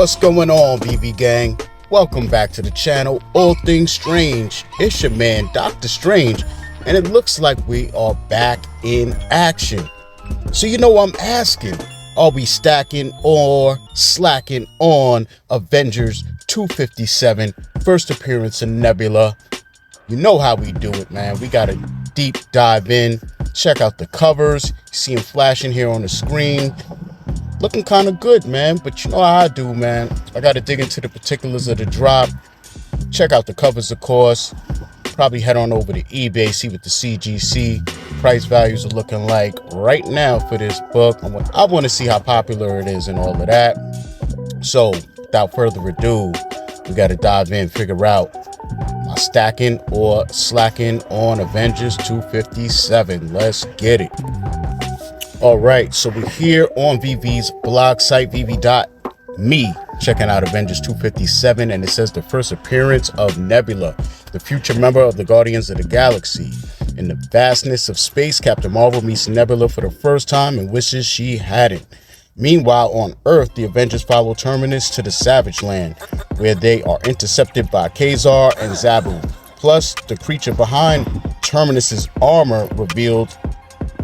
What's going on, BB gang? Welcome back to the channel, All Things Strange. It's your man, Dr. Strange, and it looks like we are back in action. So you know I'm asking, are we stacking or slacking on Avengers 257, first appearance in Nebula? You know how we do it, man. We got to deep dive in, check out the covers. You see them flashing here on the screen. Looking kind of good, man, but you know how I do, man. I got to dig into the particulars of the drop. Check out the covers, of course. Probably head on over to eBay, see what the CGC price values are looking like right now for this book. I want to see how popular it is and all of that. So, without further ado, we got to dive in, figure out my stacking or slacking on Avengers 257. Let's get it. All right, so we're here on Veve's blog site, veve.me, checking out Avengers 257, and it says the first appearance of Nebula, the future member of the Guardians of the Galaxy. In the vastness of space, Captain Marvel meets Nebula for the first time and wishes she hadn't. Meanwhile, on Earth, the Avengers follow Terminus to the Savage Land, where they are intercepted by Kazar and Zabu. Plus, the creature behind Terminus's armor revealed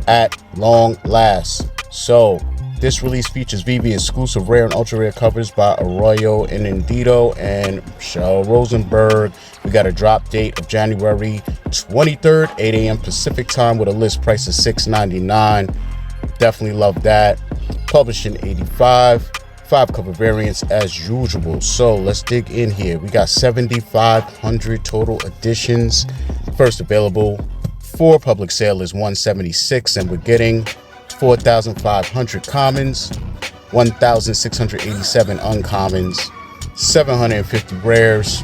at long last. So this release features Veve exclusive rare and ultra rare covers by Arroyo Inendido and Michelle Rosenberg. We got a drop date of January 23rd, 8 a.m. Pacific time, with a list price of $6.99. Definitely love that. Published in 85, 5 cover variants as usual. So let's dig in here. We got 7,500 total editions. First available for public sale is 176, and we're getting 4,500 commons, 1,687 uncommons, 750 rares,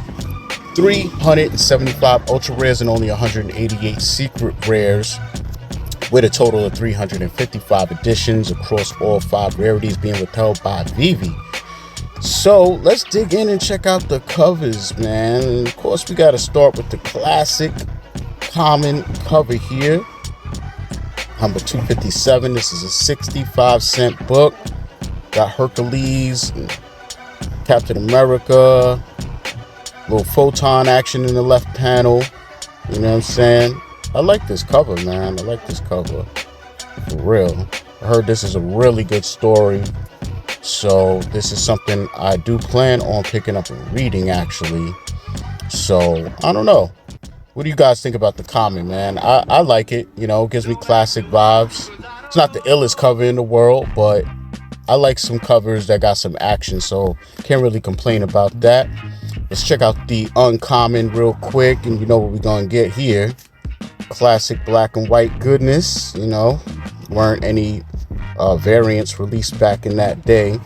375 ultra rares, and only 188 secret rares, with a total of 355 editions across all 5 rarities being withheld by Veve. So let's dig in and check out the covers, man. Of course, we got to start with the classic common cover here, number 257. This is a 65-cent book. Got Hercules and Captain America, little photon action in the left panel. You know what I'm saying? I like this cover, man. I like this cover for real. I heard this is a really good story, so this is something I do plan on picking up and reading, actually. So I don't know. What do you guys think about the comic, man? I like it. You know, it gives me classic vibes. It's not the illest cover in the world, but I like some covers that got some action, so can't really complain about that. Let's check out the uncommon real quick, and you know what we're gonna get here. Classic black and white goodness. You know, weren't any variants released back in that day.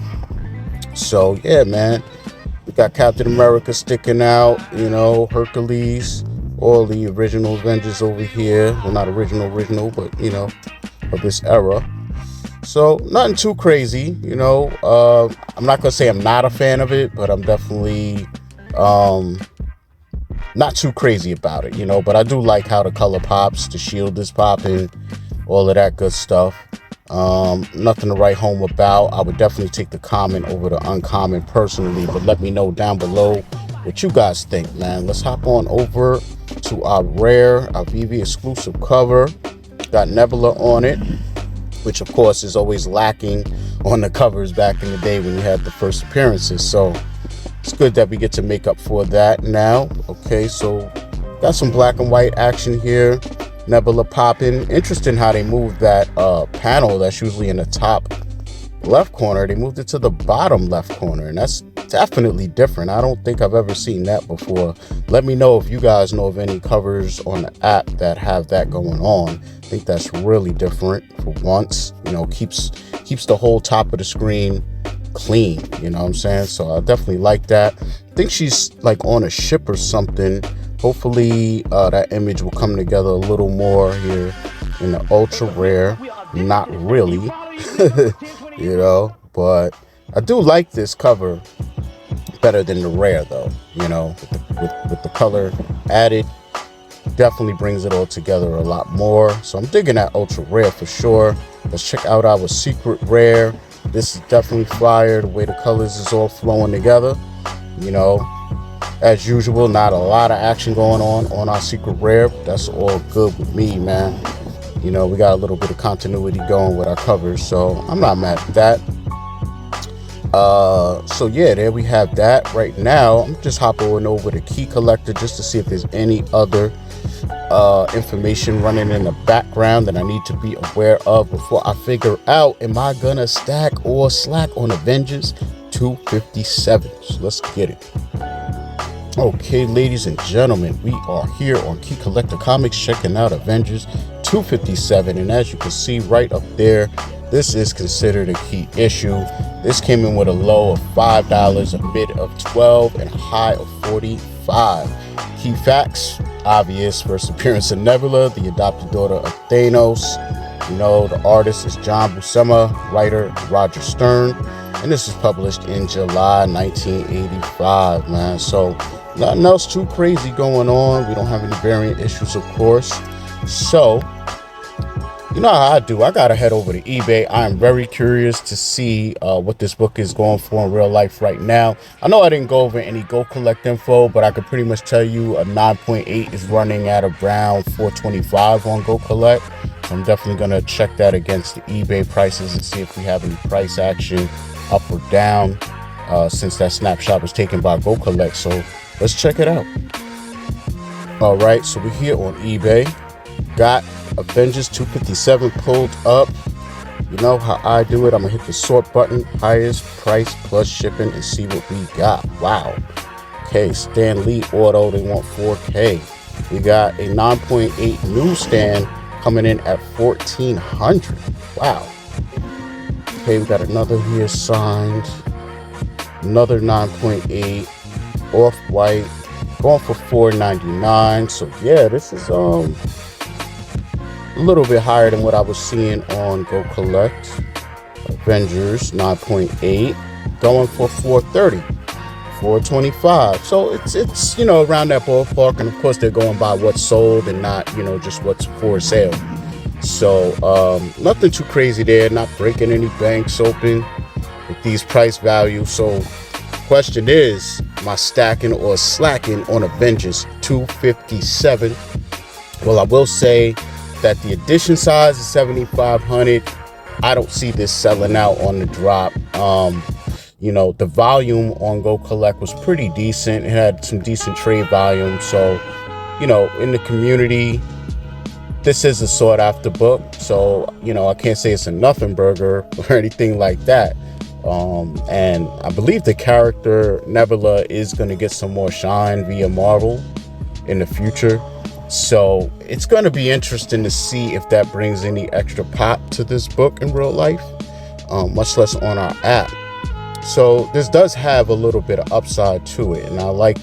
So yeah, man, we got Captain America sticking out. You know, Hercules. All the original Avengers over here. Well, not original, but, you know, of this era. So, nothing too crazy, you know. I'm not going to say I'm not a fan of it, but I'm definitely not too crazy about it, you know. But I do like how the color pops, the shield is popping, all of that good stuff. Nothing to write home about. I would definitely take the common over the uncommon personally, but let me know down below what you guys think, man. Let's hop on over to our rare, our Veve exclusive cover. Got Nebula on it, which of course is always lacking on the covers back in the day when you had the first appearances. So it's good that we get to make up for that now. Okay, so got some black and white action here. Nebula popping. Interesting how they moved that panel that's usually in the top left corner. They moved it to the bottom left corner, and that's definitely different. I don't think I've ever seen that before. Let me know if you guys know of any covers on the app that have that going on. I think that's really different for once. You know, keeps the whole top of the screen clean, you know what I'm saying? So I definitely like that. I think she's like on a ship or something. Hopefully that image will come together a little more here in the ultra rare. Not really. You know, but I do like this cover better than the rare, though. You know, with the color added, definitely brings it all together a lot more. So I'm digging that ultra rare for sure. Let's check out our secret rare. This is definitely fire. The way the colors is all flowing together. You know, as usual, not a lot of action going on our secret rare. That's all good with me, man. You know, we got a little bit of continuity going with our covers, so I'm not mad at that. So yeah, there we have that. Right now, I'm just hopping over to Key Collector just to see if there's any other information running in the background that I need to be aware of before I figure out, am I gonna stack or slack on Avengers 257? So let's get it. Okay, ladies and gentlemen, we are here on Key Collector Comics checking out Avengers 257, and as you can see right up there, this is considered a key issue. This came in with a low of $5, a mid of $12, and a high of $45. Key facts: obvious, first appearance of Nebula, the adopted daughter of Thanos. You know, the artist is John Buscema, writer Roger Stern, and this is published in July 1985, man. So nothing else too crazy going on. We don't have any variant issues, of course. So, you know how I do. I gotta head over to eBay. I am very curious to see what this book is going for in real life right now. I know I didn't go over any Go Collect info, but I could pretty much tell you a 9.8 is running at around $425 on Go Collect. I'm definitely gonna check that against the eBay prices and see if we have any price action up or down since that snapshot was taken by Go Collect. So let's check it out. All right, so we're here on eBay. Got Avengers 257 pulled up. You know how I do it. I'm gonna hit the sort button, highest price plus shipping, and see what we got. Wow. Okay, Stan Lee auto, they want 4K. We got a 9.8 newsstand coming in at $1,400. Wow. Okay, we got another here signed. Another 9.8 off-white, going for $4.99. So yeah, this is a little bit higher than what I was seeing on Go Collect. Avengers 9.8 going for $4.30, $4.25. So it's you know, around that ballpark, and of course they're going by what's sold and not, you know, just what's for sale. So nothing too crazy there, not breaking any banks open with these price values. So question is, am I stacking or slacking on Avengers 257? Well, I will say that the edition size is 7,500. I don't see this selling out on the drop. You know, the volume on Go Collect was pretty decent. It had some decent trade volume. So, you know, in the community, this is a sought after book. So, you know, I can't say it's a nothing burger or anything like that. And I believe the character Nebula is going to get some more shine via Marvel in the future. So it's going to be interesting to see if that brings any extra pop to this book in real life, much less on our app. So this does have a little bit of upside to it, and I like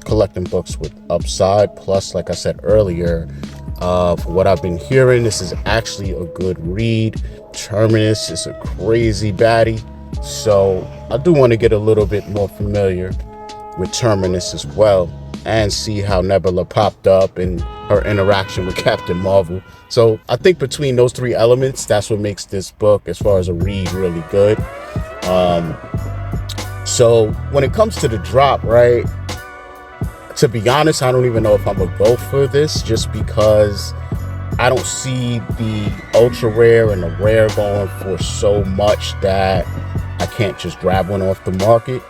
collecting books with upside. Plus, like I said earlier, for what I've been hearing, this is actually a good read. Terminus is a crazy baddie, so I do want to get a little bit more familiar with Terminus as well, and see how Nebula popped up and her interaction with Captain Marvel. So I think between those three elements, that's what makes this book, as far as a read, really good. So when it comes to the drop, right, to be honest, I don't even know if I'm gonna go for this, just because I don't see the ultra rare and the rare going for so much that I can't just grab one off the market.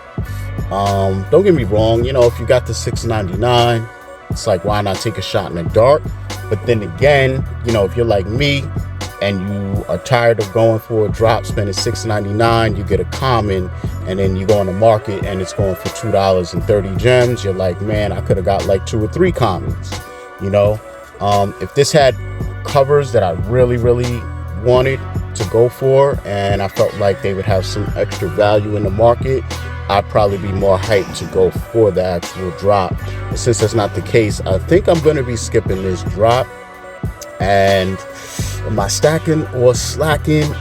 Don't get me wrong, you know, if you got the $6.99, it's like, why not take a shot in the dark? But then again, you know, if you're like me and you are tired of going for a drop, spending $6.99, you get a common, and then you go on the market and it's going for $2.30 gems, you're like, man, I could have got like 2 or 3 commons, you know? If this had covers that I really wanted to go for, and I felt like they would have some extra value in the market, I'd probably be more hyped to go for the actual drop. But since that's not the case, I think I'm going to be skipping this drop. And am I stacking or slacking?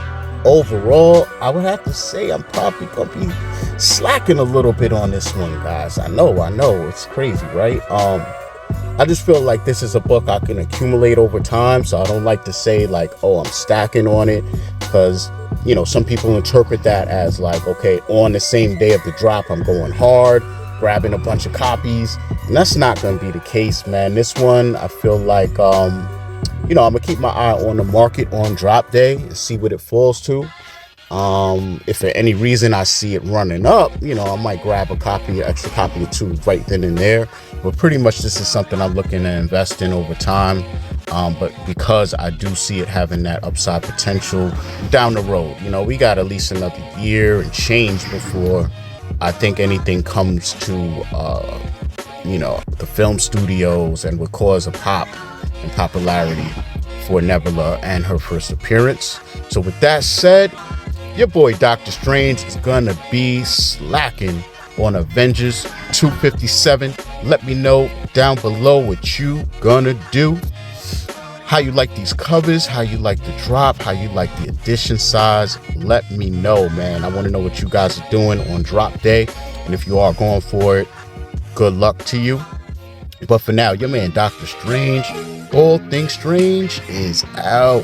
Overall, I would have to say I'm probably going to be slacking a little bit on this one, guys. I know, it's crazy, right? I just feel like this is a book I can accumulate over time, so I don't like to say like, oh, I'm stacking on it, because you know, some people interpret that as like, okay, on the same day of the drop, I'm going hard, grabbing a bunch of copies. And that's not going to be the case, man. This one, I feel like, you know, I'm going to keep my eye on the market on drop day and see what it falls to. If for any reason I see it running up, you know, I might grab a copy, an extra copy or two right then and there. But pretty much this is something I'm looking to invest in over time. But because I do see it having that upside potential down the road, you know, we got at least another year and change before I think anything comes to, you know, the film studios and would cause a pop in popularity for Nebula and her first appearance. So with that said, your boy Dokta Strange is gonna be slacking on Avengers 257. Let me know down below what you gonna do. How you like these covers, how you like the drop, how you like the edition size. Let me know, man. I want to know what you guys are doing on drop day. And if you are going for it, good luck to you. But for now, your man Dokta Strange, all things strange, is out.